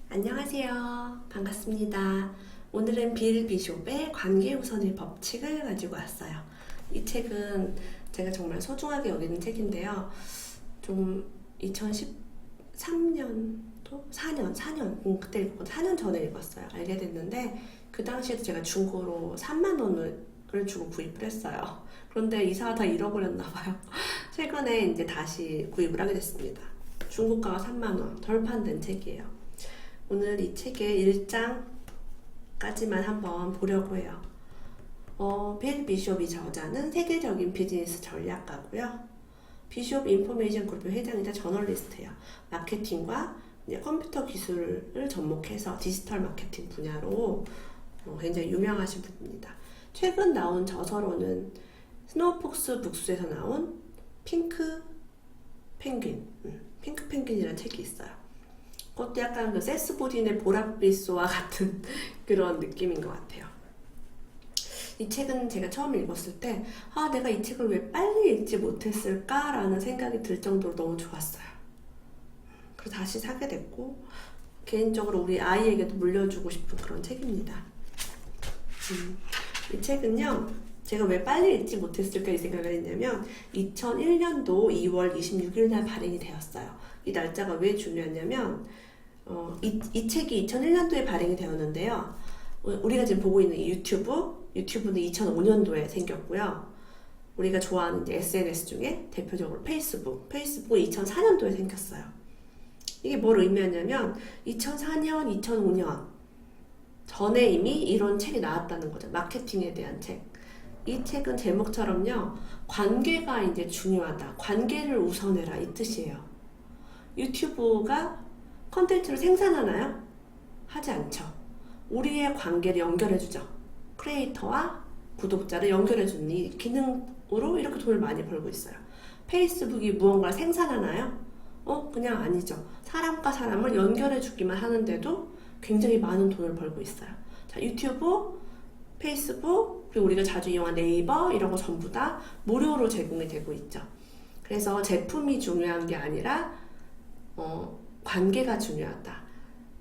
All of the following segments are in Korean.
안녕하세요. 반갑습니다. 오늘은 빌 비숍의 관계우선의 법칙을 가지고 왔어요. 이 책은 제가 정말 소중하게 여기는 책인데요. 좀 2013년도? 4년, 그때 읽었고 4년 전에 읽었어요. 알게 됐는데 그 당시에도 제가 중고로 3만 원을 주고 구입을 했어요. 그런데 이사하다 잃어버렸나 봐요. 최근에 이제 다시 구입을 하게 됐습니다. 중고가가 3만 원, 덜 판된 책이에요. 오늘 이 책의 1장까지만 한번 보려고 해요. 빌 비숍이 저자는 세계적인 비즈니스 전략가고요. 비숍 인포메이션 그룹의 회장이자 저널리스트예요. 마케팅과 이제 컴퓨터 기술을 접목해서 디지털 마케팅 분야로 굉장히 유명하신 분입니다. 최근 나온 저서로는 스노우폭스 북스에서 나온 핑크 펭귄이라는 책이 있어요. 그것도 약간 그 세스보딘의 보랏빛소와 같은 그런 느낌인 것 같아요. 이 책은 제가 처음 읽었을 때 내가 이 책을 왜 빨리 읽지 못했을까라는 생각이 들 정도로 너무 좋았어요. 그래서 다시 사게 됐고 개인적으로 우리 아이에게도 물려주고 싶은 그런 책입니다. 이 책은요, 제가 왜 빨리 읽지 못했을까 이 생각을 했냐면 2001년도 2월 26일 날 발행이 되었어요. 이 날짜가 왜 중요하냐면 이 책이 2001년도에 발행이 되었는데요. 우리가 지금 보고 있는 이 유튜브는 2005년도에 생겼고요. 우리가 좋아하는 이제 SNS 중에 대표적으로 페이스북은 2004년도에 생겼어요. 이게 뭘 의미하냐면 2004년, 2005년 전에 이미 이런 책이 나왔다는 거죠. 마케팅에 대한 책. 이 책은 제목처럼요, 관계가 이제 중요하다. 관계를 우선해라. 이 뜻이에요. 유튜브가 컨텐츠를 생산하나요? 하지 않죠. 우리의 관계를 연결해주죠. 크리에이터와 구독자를 연결해주는 이 기능으로 이렇게 돈을 많이 벌고 있어요. 페이스북이 무언가를 생산하나요? 그냥 아니죠. 사람과 사람을 연결해주기만 하는데도 굉장히 많은 돈을 벌고 있어요. 자, 유튜브, 페이스북, 그리고 우리가 자주 이용한 네이버 이런 거 전부 다 무료로 제공이 되고 있죠. 그래서 제품이 중요한 게 아니라 관계가 중요하다.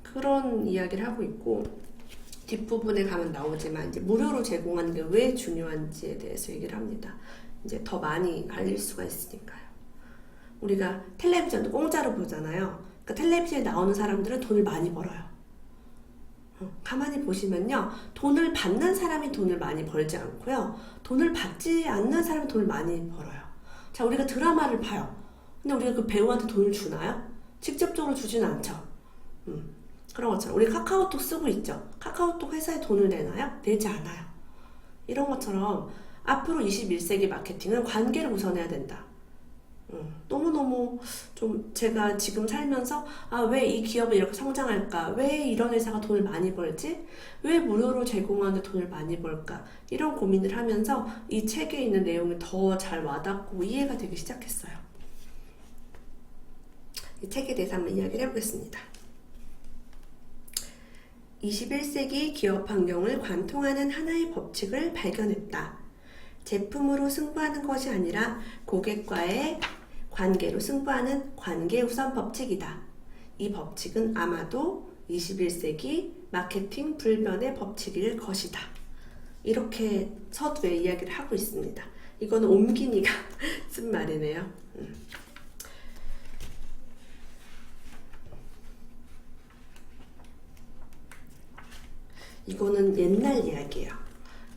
그런 이야기를 하고 있고, 뒷부분에 가면 나오지만 이제 무료로 제공하는 게 왜 중요한지에 대해서 얘기를 합니다. 이제 더 많이 알릴 수가 있으니까요. 우리가 텔레비전도 공짜로 보잖아요. 그러니까 텔레비전에 나오는 사람들은 돈을 많이 벌어요. 가만히 보시면요, 돈을 받는 사람이 돈을 많이 벌지 않고요, 돈을 받지 않는 사람이 돈을 많이 벌어요. 자, 우리가 드라마를 봐요. 근데 우리가 그 배우한테 돈을 주나요? 직접적으로 주지는 않죠. 그런 것처럼 우리 카카오톡 쓰고 있죠. 카카오톡 회사에 돈을 내나요? 내지 않아요. 이런 것처럼 앞으로 21세기 마케팅은 관계를 우선해야 된다. 너무너무 좀 제가 지금 살면서 왜 이 기업은 이렇게 성장할까? 왜 이런 회사가 돈을 많이 벌지? 왜 무료로 제공하는데 돈을 많이 벌까? 이런 고민을 하면서 이 책에 있는 내용이 더 잘 와닿고 이해가 되기 시작했어요. 이 책에 대해서 한번 이야기를 해보겠습니다. 21세기 기업 환경을 관통하는 하나의 법칙을 발견했다. 제품으로 승부하는 것이 아니라 고객과의 관계로 승부하는 관계우선 법칙이다. 이 법칙은 아마도 21세기 마케팅 불변의 법칙일 것이다. 이렇게 서두에 이야기를 하고 있습니다. 이거는 옴기니가 쓴 말이네요. 이거는 옛날 이야기예요.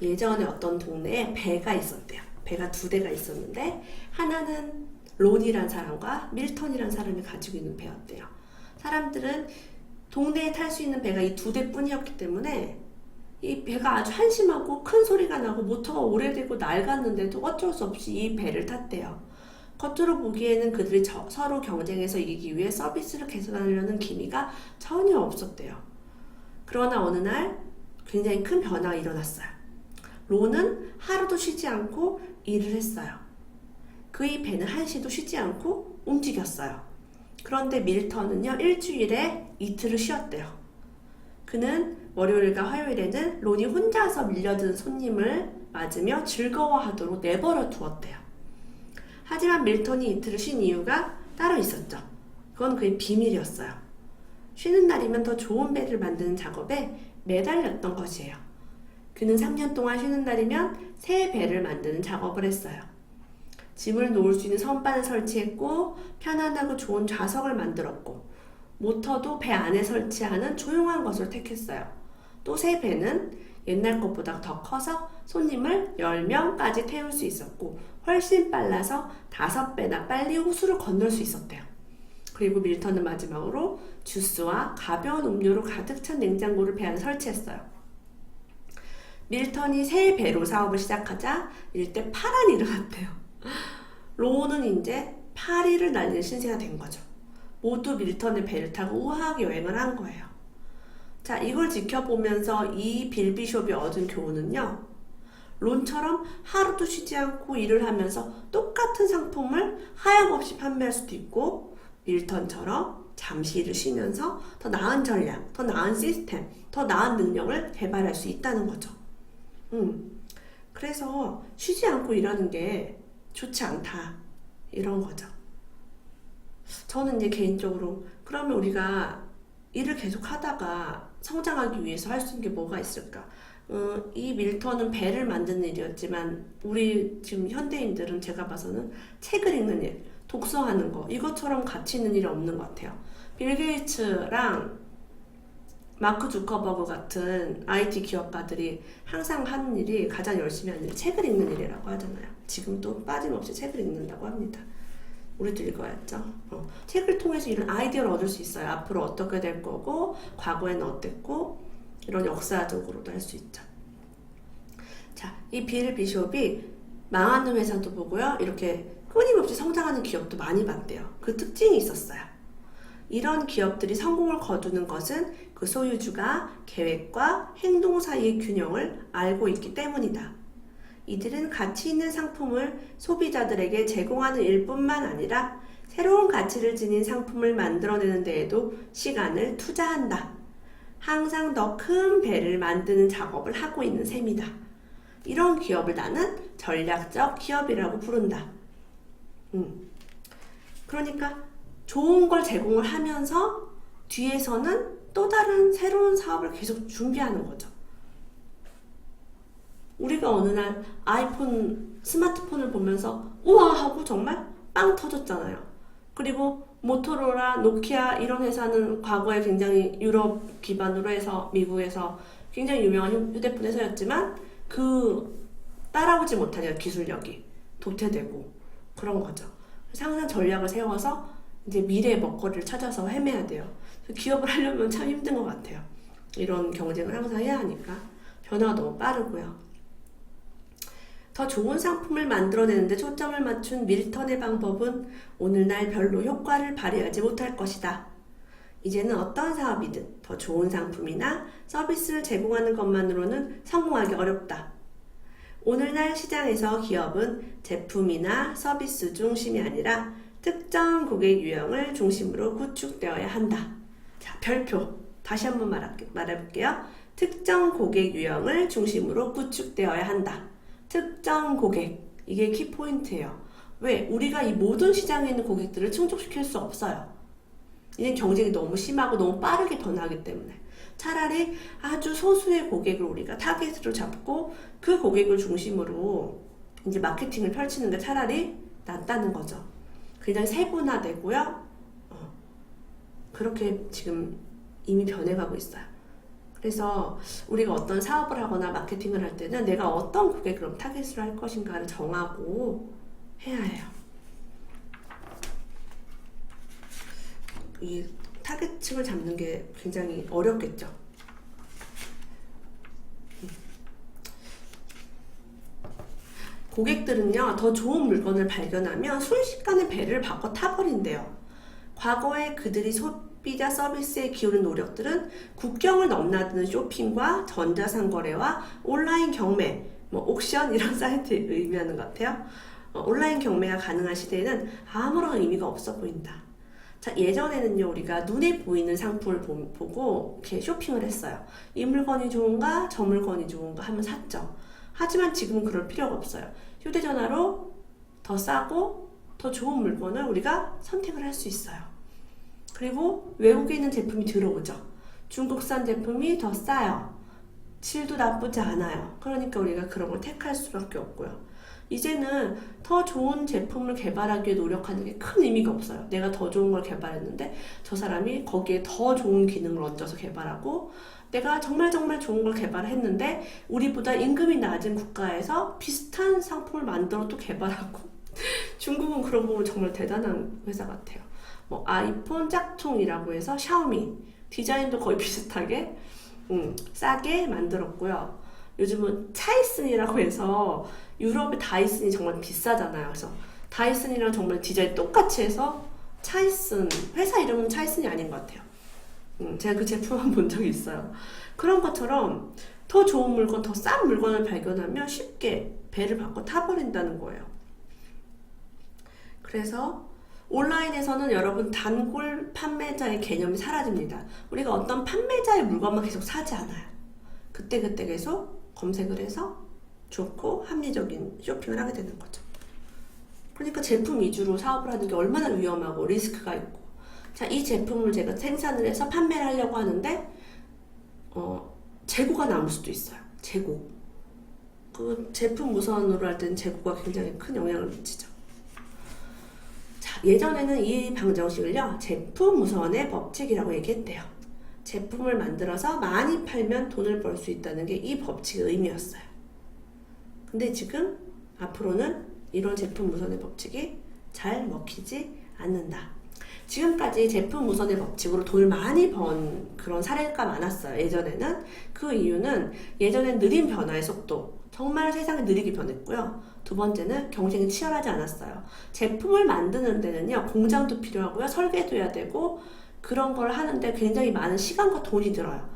예전에 어떤 동네에 배가 있었대요. 배가 2대가 있었는데 하나는 론이란 사람과 밀턴이란 사람이 가지고 있는 배였대요. 사람들은 동네에 탈 수 있는 배가 이 2대 뿐이었기 때문에 이 배가 아주 한심하고 큰 소리가 나고 모터가 오래되고 낡았는데도 어쩔 수 없이 이 배를 탔대요. 겉으로 보기에는 그들이 서로 경쟁해서 이기기 위해 서비스를 개선하려는 기미가 전혀 없었대요. 그러나 어느 날 굉장히 큰 변화가 일어났어요. 론은 하루도 쉬지 않고 일을 했어요. 그의 배는 한시도 쉬지 않고 움직였어요. 그런데 밀턴은요, 일주일에 이틀을 쉬었대요. 그는 월요일과 화요일에는 론이 혼자서 밀려든 손님을 맞으며 즐거워하도록 내버려 두었대요. 하지만 밀턴이 이틀을 쉰 이유가 따로 있었죠. 그건 그의 비밀이었어요. 쉬는 날이면 더 좋은 배를 만드는 작업에 매달렸던 것이에요. 그는 3년 동안 쉬는 날이면 새 배를 만드는 작업을 했어요. 짐을 놓을 수 있는 선반을 설치했고 편안하고 좋은 좌석을 만들었고 모터도 배 안에 설치하는 조용한 것을 택했어요. 또 새 배는 옛날 것보다 더 커서 손님을 10명까지 태울 수 있었고 훨씬 빨라서 5배나 빨리 호수를 건널 수 있었대요. 그리고 밀턴은 마지막으로 주스와 가벼운 음료로 가득 찬 냉장고를 배 안에 설치했어요. 밀턴이 새 배로 사업을 시작하자 일대 파란이 일어났대요. 로우는 이제 파리를 날리는 신세가 된 거죠. 모두 밀턴의 배를 타고 우아하게 여행을 한 거예요. 자, 이걸 지켜보면서 이 빌 비숍이 얻은 교훈은요. 론처럼 하루도 쉬지 않고 일을 하면서 똑같은 상품을 하염없이 판매할 수도 있고 밀턴처럼 잠시 일을 쉬면서 더 나은 전략, 더 나은 시스템, 더 나은 능력을 개발할 수 있다는 거죠. 그래서 쉬지 않고 일하는 게 좋지 않다 이런 거죠. 저는 이제 개인적으로 그러면 우리가 일을 계속 하다가 성장하기 위해서 할 수 있는 게 뭐가 있을까? 이 밀턴은 배를 만드는 일이었지만 우리 지금 현대인들은 제가 봐서는 책을 읽는 일, 독서하는 거 이것처럼 가치 있는 일이 없는 것 같아요. 빌 게이츠랑 마크 주커버그 같은 IT 기업가들이 항상 하는 일이 가장 열심히 하는 일이 책을 읽는 일이라고 하잖아요. 지금도 빠짐없이 책을 읽는다고 합니다. 우리도 읽어야죠. 책을 통해서 이런 아이디어를 얻을 수 있어요. 앞으로 어떻게 될 거고 과거에는 어땠고 이런 역사적으로도 할 수 있죠. 자, 이 빌 비숍이 망하는 회사도 보고요. 이렇게 끊임없이 성장하는 기업도 많이 봤대요. 그 특징이 있었어요. 이런 기업들이 성공을 거두는 것은 그 소유주가 계획과 행동 사이의 균형을 알고 있기 때문이다. 이들은 가치 있는 상품을 소비자들에게 제공하는 일뿐만 아니라 새로운 가치를 지닌 상품을 만들어내는 데에도 시간을 투자한다. 항상 더 큰 배를 만드는 작업을 하고 있는 셈이다. 이런 기업을 나는 전략적 기업이라고 부른다. 그러니까 좋은 걸 제공을 하면서 뒤에서는 또 다른 새로운 사업을 계속 준비하는 거죠. 우리가 어느 날 아이폰, 스마트폰을 보면서 우와 하고 정말 빵 터졌잖아요. 그리고 모토로라, 노키아 이런 회사는 과거에 굉장히 유럽 기반으로 해서 미국에서 굉장히 유명한 휴대폰 회사였지만 그 따라오지 못하니까 기술력이 도태되고 그런 거죠. 그래서 항상 전략을 세워서 이제 미래의 먹거리를 찾아서 헤매야 돼요. 기업을 하려면 참 힘든 것 같아요. 이런 경쟁을 항상 해야 하니까 변화가 너무 빠르고요. 더 좋은 상품을 만들어내는데 초점을 맞춘 밀턴의 방법은 오늘날 별로 효과를 발휘하지 못할 것이다. 이제는 어떤 사업이든 더 좋은 상품이나 서비스를 제공하는 것만으로는 성공하기 어렵다. 오늘날 시장에서 기업은 제품이나 서비스 중심이 아니라 특정 고객 유형을 중심으로 구축되어야 한다. 자, 별표. 다시 한번 말해볼게요. 특정 고객 유형을 중심으로 구축되어야 한다. 특정 고객. 이게 키포인트예요. 왜? 우리가 이 모든 시장에 있는 고객들을 충족시킬 수 없어요. 이는 경쟁이 너무 심하고 너무 빠르게 변하기 때문에. 차라리 아주 소수의 고객을 우리가 타겟으로 잡고 그 고객을 중심으로 이제 마케팅을 펼치는 게 차라리 낫다는 거죠. 굉장히 세분화되고요. 그렇게 지금 이미 변해가고 있어요. 그래서 우리가 어떤 사업을 하거나 마케팅을 할 때는 내가 어떤 고객을 타겟으로 할 것인가를 정하고 해야 해요. 이 타겟층을 잡는 게 굉장히 어렵겠죠. 고객들은요, 더 좋은 물건을 발견하면 순식간에 배를 바꿔 타버린대요. 과거에 그들이 소비자 서비스에 기울인 노력들은 국경을 넘나드는 쇼핑과 전자상거래와 온라인 경매, 옥션 이런 사이트를 의미하는 것 같아요. 온라인 경매가 가능한 시대에는 아무런 의미가 없어 보인다. 자, 예전에는요, 우리가 눈에 보이는 상품을 보고 이렇게 쇼핑을 했어요. 이 물건이 좋은가, 저 물건이 좋은가 하면 샀죠. 하지만 지금은 그럴 필요가 없어요. 휴대전화로 더 싸고 더 좋은 물건을 우리가 선택을 할 수 있어요. 그리고 외국에 있는 제품이 들어오죠. 중국산 제품이 더 싸요. 질도 나쁘지 않아요. 그러니까 우리가 그런 걸 택할 수밖에 없고요. 이제는 더 좋은 제품을 개발하기 위해 노력하는 게 큰 의미가 없어요. 내가 더 좋은 걸 개발했는데 저 사람이 거기에 더 좋은 기능을 얹어서 개발하고, 내가 정말 좋은 걸 개발했는데 우리보다 임금이 낮은 국가에서 비슷한 상품을 만들어 또 개발하고 중국은 그런 부분 정말 대단한 회사 같아요. 뭐 아이폰 짝퉁이라고 해서 샤오미 디자인도 거의 비슷하게 싸게 만들었고요. 요즘은 차이슨이라고 해서 유럽의 다이슨이 정말 비싸잖아요. 그래서 다이슨이랑 정말 디자인 똑같이 해서 차이슨, 회사 이름은 차이슨이 아닌 것 같아요. 제가 그 제품만 본 적이 있어요. 그런 것처럼 더 좋은 물건, 더 싼 물건을 발견하면 쉽게 배를 바꿔 타버린다는 거예요. 그래서 온라인에서는 여러분 단골 판매자의 개념이 사라집니다. 우리가 어떤 판매자의 물건만 계속 사지 않아요. 그때 계속 검색을 해서 좋고 합리적인 쇼핑을 하게 되는 거죠. 그러니까 제품 위주로 사업을 하는 게 얼마나 위험하고 리스크가 있고. 자, 이 제품을 제가 생산을 해서 판매를 하려고 하는데 재고가 남을 수도 있어요. 재고. 그 제품 무선으로 할 때는 재고가 굉장히 큰 영향을 미치죠. 자, 예전에는 이 방정식을요, 제품 무선의 법칙이라고 얘기했대요. 제품을 만들어서 많이 팔면 돈을 벌 수 있다는 게 이 법칙의 의미였어요. 근데 지금 앞으로는 이런 제품 무선의 법칙이 잘 먹히지 않는다. 지금까지 제품 무선의 법칙으로 돈을 많이 번 그런 사례가 많았어요. 예전에는. 그 이유는 예전엔 느린 변화의 속도, 정말 세상이 느리게 변했고요. 두 번째는 경쟁이 치열하지 않았어요. 제품을 만드는 데는요, 공장도 필요하고요, 설계도 해야 되고, 그런 걸 하는데 굉장히 많은 시간과 돈이 들어요.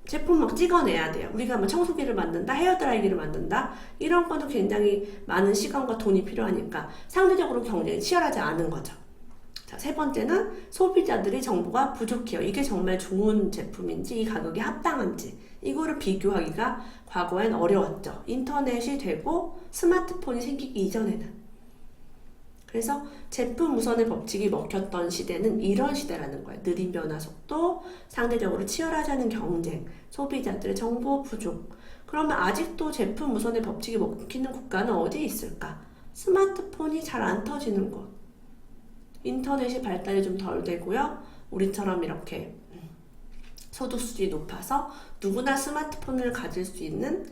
제품 막 찍어내야 돼요. 우리가 뭐 청소기를 만든다, 헤어드라이기를 만든다, 이런 것도 굉장히 많은 시간과 돈이 필요하니까 상대적으로 경쟁이 치열하지 않은 거죠. 자, 세 번째는 소비자들이 정보가 부족해요. 이게 정말 좋은 제품인지, 이 가격이 합당한지, 이거를 비교하기가 과거엔 어려웠죠. 인터넷이 되고 스마트폰이 생기기 이전에는. 그래서 제품 무선의 법칙이 먹혔던 시대는 이런 시대라는 거예요. 느린 변화 속도, 상대적으로 치열하지 않은 경쟁, 소비자들의 정보 부족. 그러면 아직도 제품 무선의 법칙이 먹히는 국가는 어디에 있을까? 스마트폰이 잘 안 터지는 곳. 인터넷이 발달이 좀 덜 되고요. 우리처럼 이렇게 소득 수준이 높아서 누구나 스마트폰을 가질 수 있는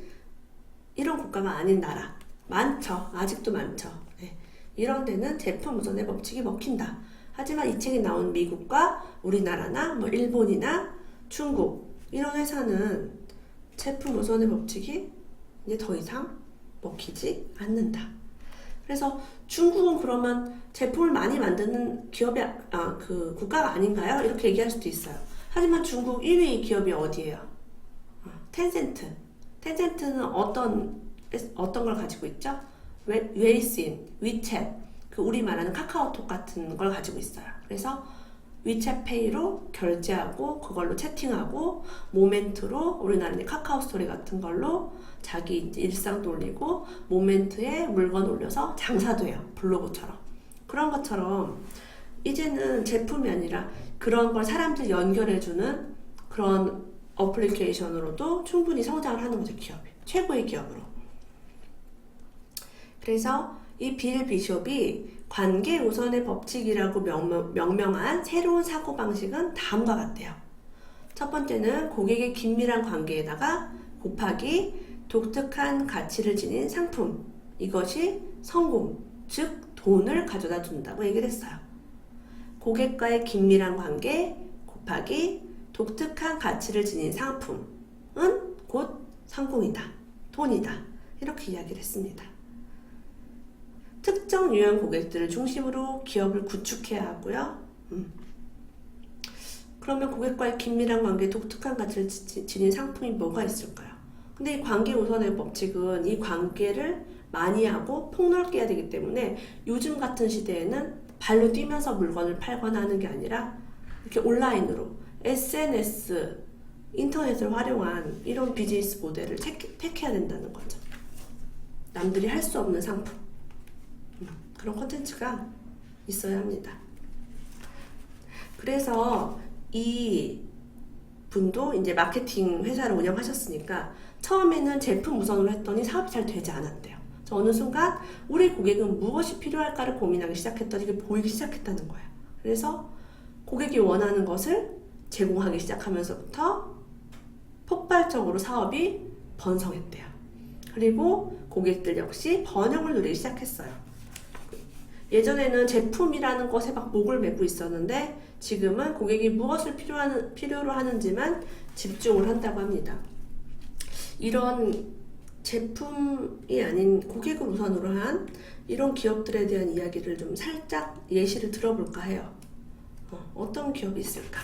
이런 국가가 아닌 나라. 많죠. 아직도 많죠. 네. 이런 데는 제품 무선의 법칙이 먹힌다. 하지만 이 책이 나온 미국과 우리나라나 뭐 일본이나 중국 이런 회사는 제품 무선의 법칙이 이제 더 이상 먹히지 않는다. 그래서 중국은 그러면 제품을 많이 만드는 기업이 그 국가가 아닌가요? 이렇게 얘기할 수도 있어요. 하지만 중국 1위 기업이 어디예요? 텐센트. 텐센트는 어떤 걸 가지고 있죠? 웨이신, 위챗, 그 우리 말하는 카카오톡 같은 걸 가지고 있어요. 그래서 위챗페이로 결제하고 그걸로 채팅하고, 모멘트로 우리나라는 카카오 스토리 같은 걸로 자기 이제 일상도 올리고, 모멘트에 물건 올려서 장사도 해요. 블로그처럼. 그런 것처럼 이제는 제품이 아니라 그런 걸 사람들 연결해주는 그런 어플리케이션으로도 충분히 성장을 하는 거죠. 기업이. 최고의 기업으로. 그래서 이 빌 비숍이 관계 우선의 법칙이라고 명명한 새로운 사고방식은 다음과 같아요. 첫 번째는 고객의 긴밀한 관계에다가 곱하기 독특한 가치를 지닌 상품. 이것이 성공, 즉 돈을 가져다 준다고 얘기를 했어요. 고객과의 긴밀한 관계 곱하기 독특한 가치를 지닌 상품은 곧 성공이다, 돈이다, 이렇게 이야기를 했습니다. 특정 유형 고객들을 중심으로 기업을 구축해야 하고요. 그러면 고객과의 긴밀한 관계, 독특한 가치를 지닌 상품이 뭐가 있을까요? 근데 이 관계 우선의 법칙은 이 관계를 많이 하고 폭넓게 해야 되기 때문에 요즘 같은 시대에는 발로 뛰면서 물건을 팔거나 하는 게 아니라 이렇게 온라인으로 SNS, 인터넷을 활용한 이런 비즈니스 모델을 택해야 된다는 거죠. 남들이 할 수 없는 상품. 그런 콘텐츠가 있어야 합니다. 그래서 이 분도 이제 마케팅 회사를 운영하셨으니까 처음에는 제품 우선으로 했더니 사업이 잘 되지 않았대요. 그래서 어느 순간 우리 고객은 무엇이 필요할까를 고민하기 시작했더니 이게 보이기 시작했다는 거예요. 그래서 고객이 원하는 것을 제공하기 시작하면서부터 폭발적으로 사업이 번성했대요. 그리고 고객들 역시 번영을 누리기 시작했어요. 예전에는 제품이라는 것에 막 목을 메고 있었는데 지금은 고객이 무엇을 필요로 하는지만 집중을 한다고 합니다. 이런 제품이 아닌 고객을 우선으로 한 이런 기업들에 대한 이야기를 좀 살짝 예시를 들어볼까 해요. 어떤 기업이 있을까?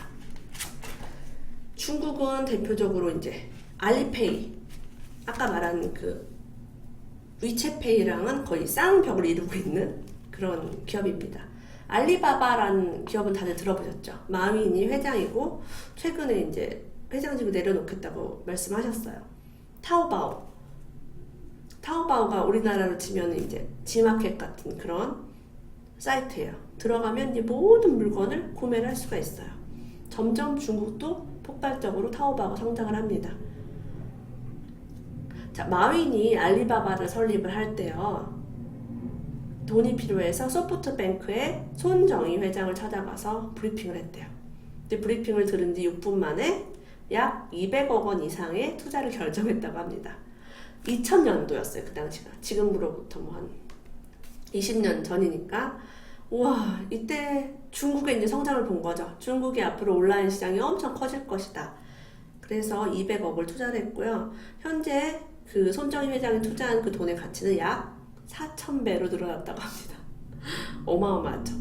중국은 대표적으로 이제 알리페이, 아까 말한 그 위챗페이랑은 거의 쌍벽을 이루고 있는 그런 기업입니다. 알리바바라는 기업은 다들 들어보셨죠? 마윈이 회장이고 최근에 이제 회장직을 내려놓겠다고 말씀하셨어요. 타오바오가 우리나라로 치면 이제 지마켓 같은 그런 사이트예요. 들어가면 이제 모든 물건을 구매를 할 수가 있어요. 점점 중국도 폭발적으로 타오바오가 성장을 합니다. 자, 마윈이 알리바바를 설립을 할 때요. 돈이 필요해서 소프트뱅크의 손정희 회장을 찾아가서 브리핑을 했대요. 근데 브리핑을 들은 지 6분 만에 약 200억 원 이상의 투자를 결정했다고 합니다. 2000년도였어요, 그 당시가. 지금으로부터 뭐 한 20년 전이니까. 우와, 이때 중국의 이제 성장을 본 거죠. 중국이 앞으로 온라인 시장이 엄청 커질 것이다. 그래서 200억을 투자를 했고요. 현재 그 손정희 회장이 투자한 그 돈의 가치는 약 4,000배로 늘어났다고 합니다. 어마어마하죠.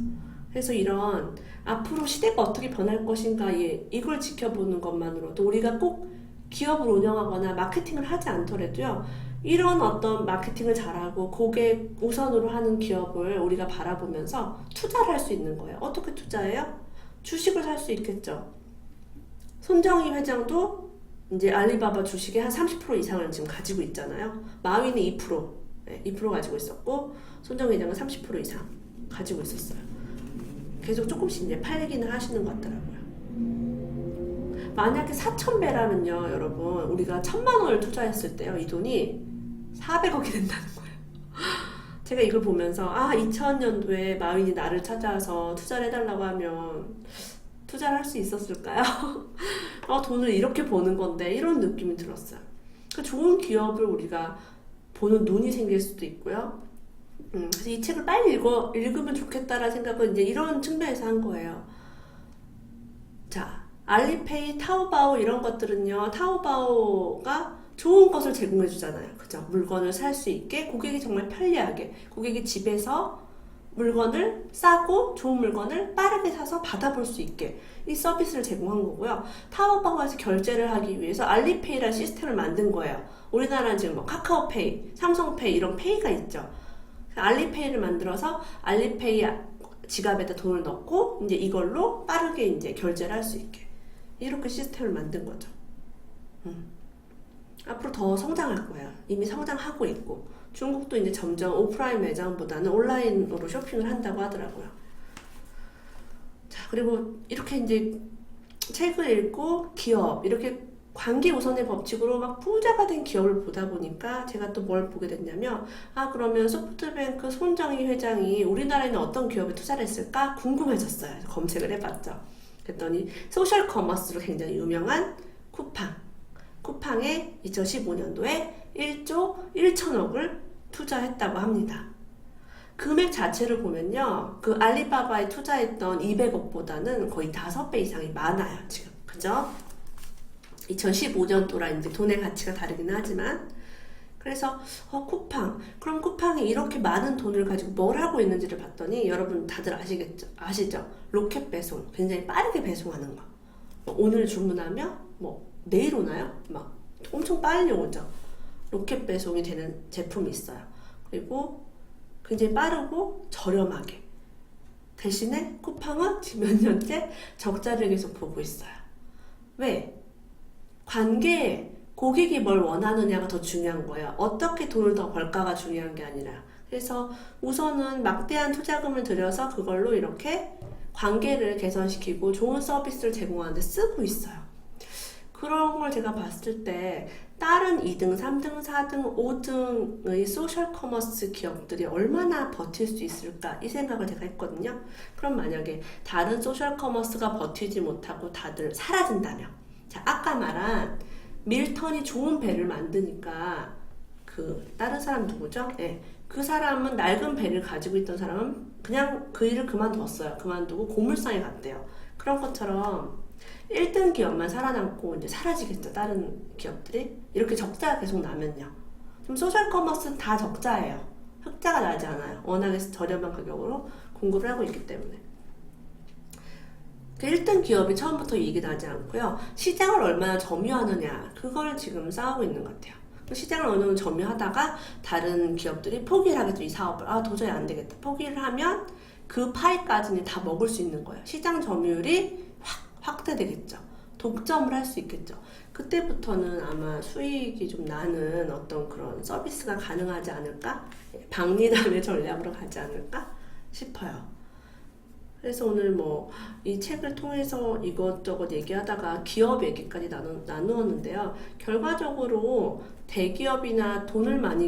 그래서 이런 앞으로 시대가 어떻게 변할 것인가 이걸 지켜보는 것만으로도 우리가 꼭 기업을 운영하거나 마케팅을 하지 않더라도요. 이런 어떤 마케팅을 잘하고 고객 우선으로 하는 기업을 우리가 바라보면서 투자를 할 수 있는 거예요. 어떻게 투자해요? 주식을 살 수 있겠죠. 손정희 회장도 이제 알리바바 주식의 한 30% 이상을 지금 가지고 있잖아요. 마윈은 2% 가지고 있었고 손정희 회장은 30% 이상 가지고 있었어요. 계속 조금씩 이제 팔기는 하시는 것 같더라고요. 만약에 4,000배라면요, 여러분, 우리가 1,000만 원을 투자했을 때요, 이 돈이 400억이 된다는 거예요. 제가 이걸 보면서 2000년도에 마윈이 나를 찾아와서 투자를 해달라고 하면 투자를 할 수 있었을까요? 돈을 이렇게 버는 건데 이런 느낌이 들었어요. 좋은 기업을 우리가 보는 눈이 생길 수도 있고요. 그래서 이 책을 빨리 읽으면 좋겠다라는 생각은 이제 이런 측면에서 한 거예요. 자, 알리페이, 타오바오 이런 것들은요, 타오바오가 좋은 것을 제공해 주잖아요. 그죠? 물건을 살 수 있게, 고객이 정말 편리하게, 고객이 집에서 물건을 싸고 좋은 물건을 빠르게 사서 받아볼 수 있게 이 서비스를 제공한 거고요. 타오바오에서 결제를 하기 위해서 알리페이라는 시스템을 만든 거예요. 우리나라는 지금 뭐 카카오페이, 삼성페이 이런 페이가 있죠. 알리페이를 만들어서 알리페이 지갑에다 돈을 넣고 이제 이걸로 빠르게 이제 결제를 할 수 있게 이렇게 시스템을 만든 거죠. 앞으로 더 성장할 거예요. 이미 성장하고 있고 중국도 이제 점점 오프라인 매장보다는 온라인으로 쇼핑을 한다고 하더라고요. 자, 그리고 이렇게 이제 책을 읽고 기업 이렇게 관계 우선의 법칙으로 막 부자가 된 기업을 보다 보니까 제가 또 뭘 보게 됐냐면 그러면 소프트뱅크 손정희 회장이 우리나라에는 어떤 기업에 투자를 했을까 궁금해졌어요. 검색을 해봤죠. 그랬더니 소셜 커머스로 굉장히 유명한 쿠팡에 2015년도에 1조 1천억을 투자했다고 합니다. 금액 자체를 보면요, 그 알리바바에 투자했던 200억보다는 거의 5배 이상이 많아요, 지금. 그죠? 2015년도라 이제 돈의 가치가 다르긴 하지만, 그래서 그럼 쿠팡이 이렇게 많은 돈을 가지고 뭘 하고 있는지를 봤더니 여러분 다들 아시죠? 로켓 배송, 굉장히 빠르게 배송하는 거. 오늘 주문하면 내일 오나요? 막 엄청 빨리 오죠. 로켓 배송이 되는 제품이 있어요. 그리고 굉장히 빠르고 저렴하게. 대신에 쿠팡은 지금 몇 년째 적자를 계속 보고 있어요. 왜? 고객이 뭘 원하느냐가 더 중요한 거예요. 어떻게 돈을 더 벌까가 중요한 게 아니라. 그래서 우선은 막대한 투자금을 들여서 그걸로 이렇게 관계를 개선시키고 좋은 서비스를 제공하는 데 쓰고 있어요. 그런 걸 제가 봤을 때 다른 2등, 3등, 4등, 5등의 소셜 커머스 기업들이 얼마나 버틸 수 있을까 이 생각을 제가 했거든요. 그럼 만약에 다른 소셜 커머스가 버티지 못하고 다들 사라진다면, 자, 아까 말한 밀턴이 좋은 배를 만드니까 그 다른 사람 누구죠? 네, 그 사람은 낡은 배를 가지고 있던 사람은 그냥 그 일을 그만뒀어요. 그만두고 고물상에 갔대요. 그런 것처럼 1등 기업만 살아남고 이제 사라지겠죠. 다른 기업들이. 이렇게 적자가 계속 나면요. 지금 소셜 커머스는 다 적자예요. 흑자가 나지 않아요. 워낙에 저렴한 가격으로 공급을 하고 있기 때문에. 1등 기업이 처음부터 이익이 나지 않고요. 시장을 얼마나 점유하느냐. 그걸 지금 싸우고 있는 것 같아요. 시장을 어느 정도 점유하다가 다른 기업들이 포기를 하겠죠. 이 사업을. 아, 도저히 안 되겠다. 포기를 하면 그 파이까지는 다 먹을 수 있는 거예요. 시장 점유율이 확대되겠죠. 독점을 할 수 있겠죠. 그때부터는 아마 수익이 좀 나는 어떤 그런 서비스가 가능하지 않을까? 박리담의 전략으로 가지 않을까 싶어요. 그래서 오늘 뭐 이 책을 통해서 이것저것 얘기하다가 기업 얘기까지 나누었는데요. 결과적으로 대기업이나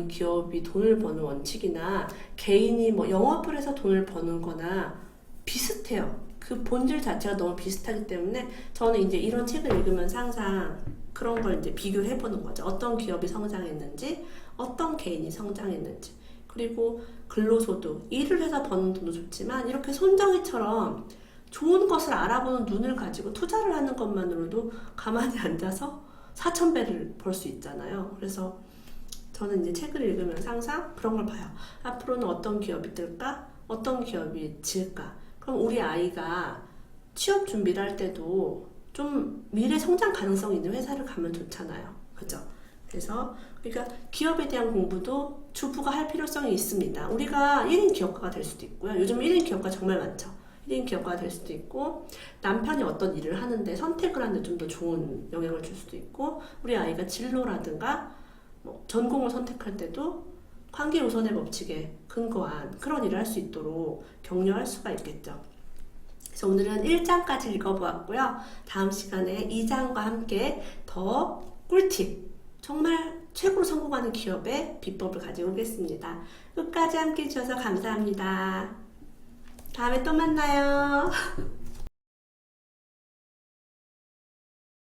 기업이 돈을 버는 원칙이나 개인이 뭐 영업을 해서 돈을 버는 거나 비슷해요. 그 본질 자체가 너무 비슷하기 때문에 저는 이제 이런 책을 읽으면서 항상 그런 걸 이제 비교를 해보는 거죠. 어떤 기업이 성장했는지, 어떤 개인이 성장했는지. 그리고 근로소득, 일을 해서 버는 돈도 좋지만 이렇게 손정희처럼 좋은 것을 알아보는 눈을 가지고 투자를 하는 것만으로도 가만히 앉아서 4,000배를 벌 수 있잖아요. 그래서 저는 이제 책을 읽으면서 항상 그런 걸 봐요. 앞으로는 어떤 기업이 뜰까? 어떤 기업이 질까? 그럼 우리 아이가 취업 준비를 할 때도 좀 미래 성장 가능성 있는 회사를 가면 좋잖아요. 그죠? 그래서 그러니까 기업에 대한 공부도 주부가 할 필요성이 있습니다. 우리가 1인 기업가가 될 수도 있고요. 요즘 1인 기업가 정말 많죠. 1인 기업가가 될 수도 있고 남편이 어떤 일을 하는데 선택을 하는데 좀 더 좋은 영향을 줄 수도 있고 우리 아이가 진로라든가 뭐 전공을 선택할 때도 관계 우선의 법칙에 근거한 그런 일을 할 수 있도록 격려할 수가 있겠죠. 그래서 오늘은 1장까지 읽어보았고요. 다음 시간에 2장과 함께 더 꿀팁, 정말 최고로 성공하는 기업의 비법을 가지고 오겠습니다. 끝까지 함께 해주셔서 감사합니다. 다음에 또 만나요.